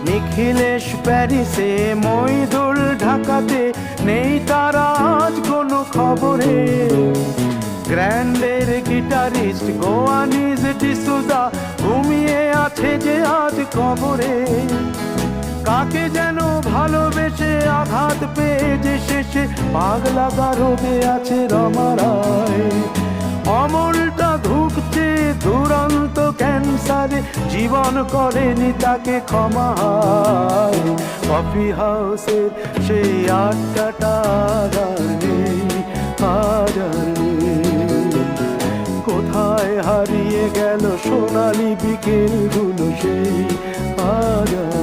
নিখিলেশ প্যারিসে, মইদুল ঢাকাতে, নেই তারা আজ কোনো খবরে। গ্র্যান্ডের গিটারিস্ট গোয়ানিজ ডিসুজা ঘুমিয়ে আছে যে আজ কবরে। কাকে যেন ভালোবেসে আঘাত পেয়ে যে শেষে পাগলা গারদে আছে রমা রায়। অমলটা ধুকছে দুরন্ত ক্যান্সারে, জীবন করেনি তাকে ক্ষমা। কফি হাউসের সেই আড্ডাটা আর নেই, আজ আর নেই। কোথায় হারিয়ে গেল সোনালি বিকেলগুলো সেই, আজ আর